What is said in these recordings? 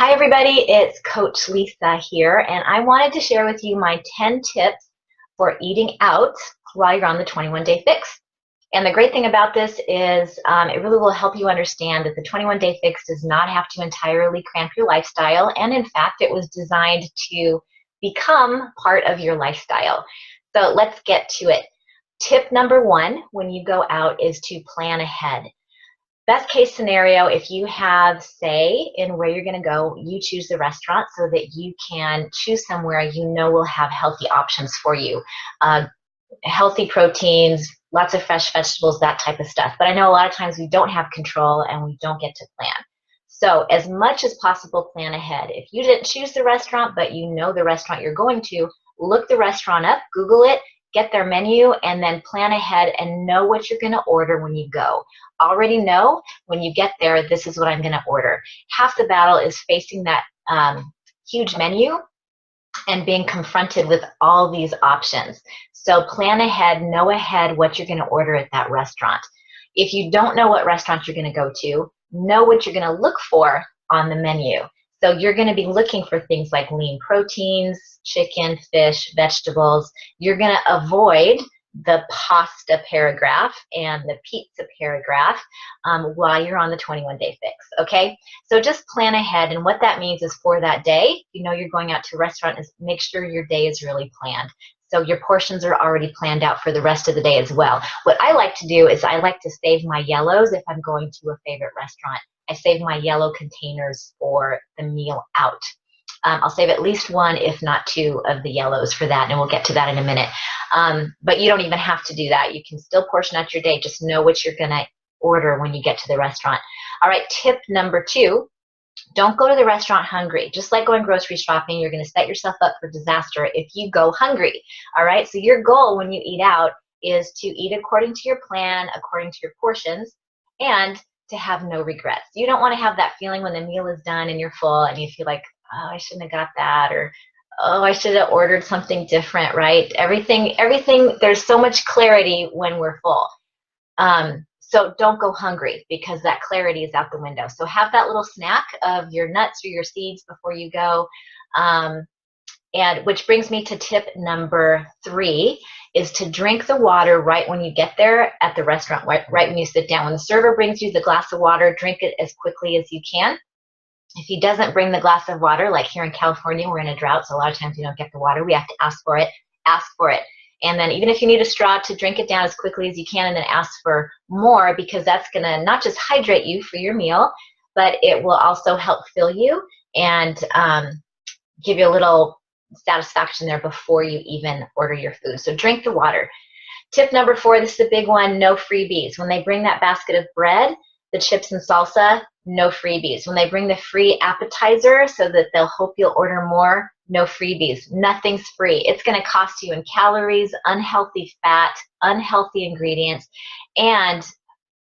Hi everybody, it's Coach Lisa here, and I wanted to share with you my 10 tips for eating out while you're on the 21-day fix. And the great thing about this is it really will help you understand that the 21-day fix does not have to entirely cramp your lifestyle, and in fact, it was designed to become part of your lifestyle. So let's get to it. Tip number one when you go out is to plan ahead. Best case scenario, if you have say in where you're going to go, you choose the restaurant so that you can choose somewhere you know will have healthy options for you. Healthy proteins, lots of fresh vegetables, that type of stuff. But I know a lot of times we don't have control and we don't get to plan. So as much as possible, plan ahead. If you didn't choose the restaurant, but you know the restaurant you're going to, look the restaurant up, Google it, get their menu, and then plan ahead and know what you're going to order when you go. Already know when you get there, this is what I'm going to order. Half the battle is facing that huge menu and being confronted with all these options. So plan ahead, know ahead what you're going to order at that restaurant. If you don't know what restaurant you're going to go to, know what you're going to look for on the menu. So you're going to be looking for things like lean proteins, chicken, fish, vegetables. You're going to avoid the pasta paragraph and the pizza paragraph while you're on the 21-day fix, okay? So just plan ahead, and what that means is for that day, you know you're going out to a restaurant, is make sure your day is really planned. So your portions are already planned out for the rest of the day as well. What I like to do is I like to save my yellows if I'm going to a favorite restaurant. I save my yellow containers for the meal out. I'll save at least one, if not two, of the yellows for that, and we'll get to that in a minute. But you don't even have to do that. You can still portion out your day. Just know what you're going to order when you get to the restaurant. All right, tip number two, don't go to the restaurant hungry. Just like going grocery shopping, you're going to set yourself up for disaster if you go hungry. All right, so your goal when you eat out is to eat according to your plan, according to your portions, and to have no regrets. You don't want to have that feeling when the meal is done and you're full and you feel like, oh, I shouldn't have got that, or oh, I should have ordered something different, right? Everything, there's so much clarity when we're full. So don't go hungry because that clarity is out the window. So have that little snack of your nuts or your seeds before you go. And which brings me to tip number three, is to drink the water right when you get there at the restaurant, right when you sit down. When the server brings you the glass of water, drink it as quickly as you can. If he doesn't bring the glass of water, like here in California, we're in a drought, so a lot of times we don't get the water. We have to ask for it. Ask for it. And then even if you need a straw, to drink it down as quickly as you can and then ask for more, because that's going to not just hydrate you for your meal, but it will also help fill you and give you a little satisfaction there before you even order your food. So drink the water. Tip number four, this is a big one, no freebies. When they bring that basket of bread, the chips and salsa, no freebies. When they bring the free appetizer so that they'll hope you'll order more, no freebies. Nothing's free. It's going to cost you in calories, unhealthy fat, unhealthy ingredients, and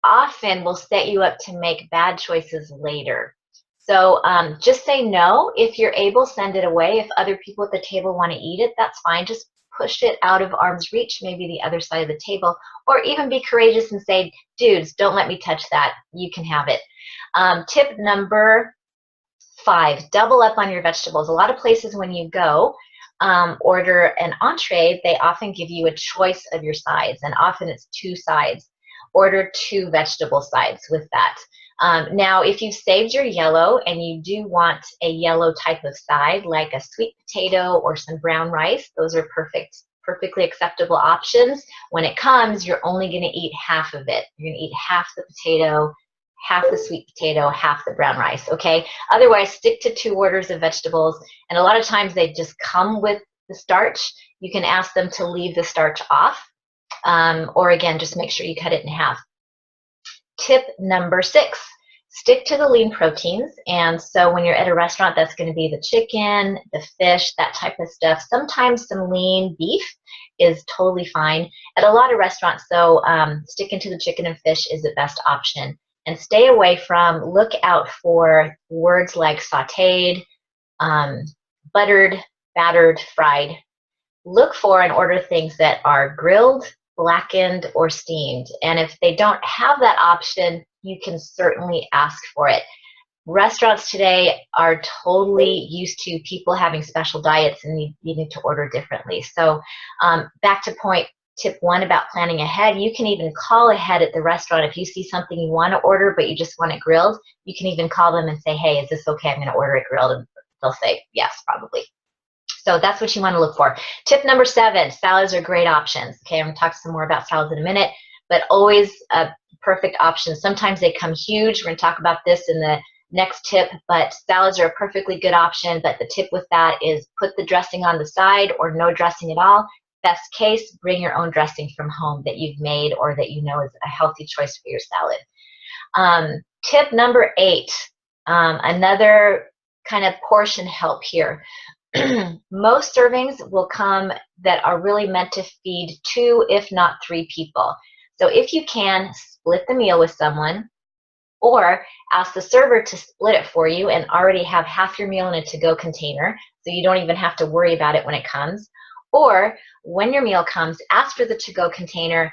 often will set you up to make bad choices later. So just say no. If you're able, send it away. If other people at the table want to eat it, that's fine. Just push it out of arm's reach, maybe the other side of the table, or even be courageous and say, dudes, don't let me touch that. You can have it. Tip number five, double up on your vegetables. A lot of places when you go order an entree, they often give you a choice of your sides, and often it's two sides. Order two vegetable sides with that. Now, if you've saved your yellow and you do want a yellow type of side, like a sweet potato or some brown rice, those are perfectly acceptable options. When it comes, you're only going to eat half of it. You're going to eat half the potato, half the sweet potato, half the brown rice, okay? Otherwise, stick to two orders of vegetables, and a lot of times they just come with the starch. You can ask them to leave the starch off, or again, just make sure you cut it in half. Tip number six, stick to the lean proteins. And so when you're at a restaurant, that's going to be the chicken, the fish, that type of stuff. Sometimes some lean beef is totally fine at a lot of restaurants. So sticking to the chicken and fish is the best option. And stay away from, look out for words like sauteed, buttered, battered, fried. Look for and order things that are grilled, blackened, or steamed. And if they don't have that option, you can certainly ask for it. Restaurants today are totally used to people having special diets and needing to order differently. So back to tip 1 about planning ahead, you can even call ahead at the restaurant. If you see something you want to order but you just want it grilled, you can even call them and say, hey, is this okay? I'm going to order it grilled. And they'll say, yes, probably. So that's what you want to look for. Tip number 7, salads are great options. Okay, I'm going to talk some more about salads in a minute, but always a perfect option. Sometimes they come huge. We're going to talk about this in the next tip, but salads are a perfectly good option. But the tip with that is put the dressing on the side or no dressing at all. Best case, bring your own dressing from home that you've made or that you know is a healthy choice for your salad. Tip number 8, another kind of portion help here. Most servings will come that are really meant to feed 2, if not 3 people. So if you can, split the meal with someone or ask the server to split it for you and already have half your meal in a to-go container so you don't even have to worry about it when it comes. Or when your meal comes, ask for the to-go container,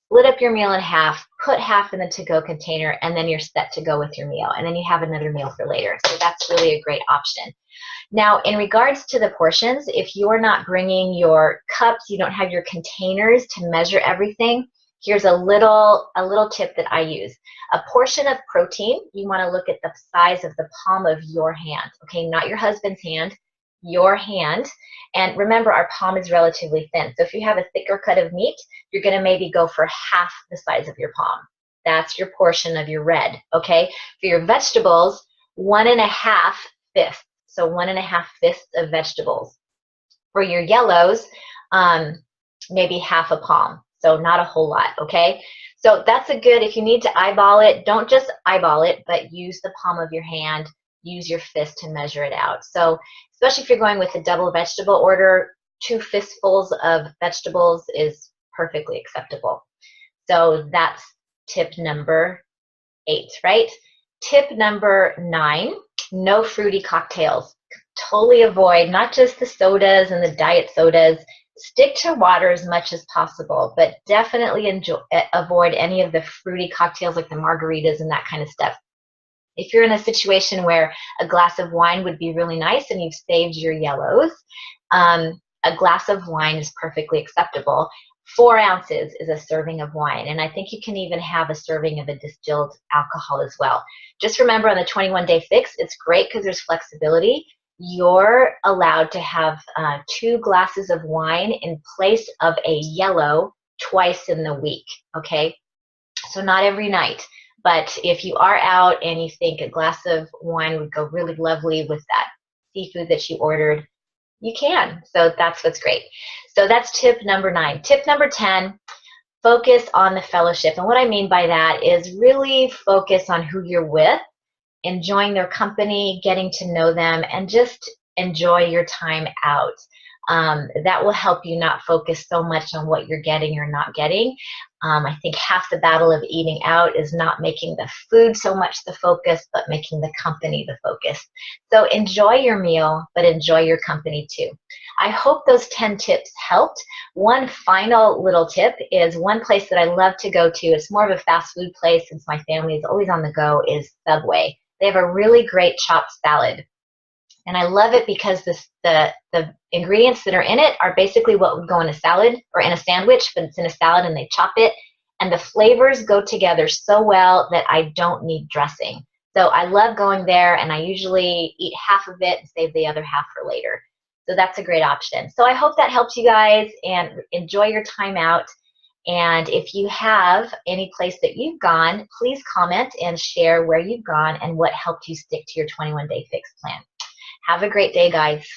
split up your meal in half, put half in the to-go container, and then you're set to go with your meal. And then you have another meal for later. So that's really a great option. Now, in regards to the portions, if you're not bringing your cups, you don't have your containers to measure everything, here's a little tip that I use. A portion of protein, you want to look at the size of the palm of your hand, okay? Not your husband's hand, your hand. And remember, our palm is relatively thin. So if you have a thicker cut of meat, you're going to maybe go for half the size of your palm. That's your portion of your red, okay? For your vegetables, 1.5 fifths. So 1.5 fifths of vegetables. For your yellows, maybe half a palm. So not a whole lot, okay? So that's a good, if you need to eyeball it, don't just eyeball it, but use the palm of your hand, use your fist to measure it out. So especially if you're going with a double vegetable order, 2 fistfuls of vegetables is perfectly acceptable. So that's tip number 8, right? Tip number 9, no fruity cocktails. Totally avoid not just the sodas and the diet sodas. Stick to water as much as possible, but definitely avoid any of the fruity cocktails like the margaritas and that kind of stuff. If you're in a situation where a glass of wine would be really nice and you've saved your yellows, a glass of wine is perfectly acceptable. 4 ounces is a serving of wine, and I think you can even have a serving of a distilled alcohol as well. Just remember, on the 21-day fix, it's great because there's flexibility. You're allowed to have 2 glasses of wine in place of a yellow twice in the week, okay? So not every night, but if you are out and you think a glass of wine would go really lovely with that seafood that you ordered, you can. So that's what's great. So that's tip number 9. Tip number 10, focus on the fellowship. And what I mean by that is really focus on who you're with, enjoying their company, getting to know them, and just enjoy your time out. That will help you not focus so much on what you're getting or not getting. I think half the battle of eating out is not making the food so much the focus, but making the company the focus. So enjoy your meal, but enjoy your company too. I hope those 10 tips helped. One final little tip is one place that I love to go to. It's more of a fast food place since my family is always on the go, is Subway. They have a really great chopped salad. And I love it because the ingredients that are in it are basically what would go in a salad or in a sandwich, but it's in a salad and they chop it. And the flavors go together so well that I don't need dressing. So I love going there, and I usually eat half of it and save the other half for later. So that's a great option. So I hope that helps you guys, and enjoy your time out. And if you have any place that you've gone, please comment and share where you've gone and what helped you stick to your 21-day fix plan. Have a great day, guys.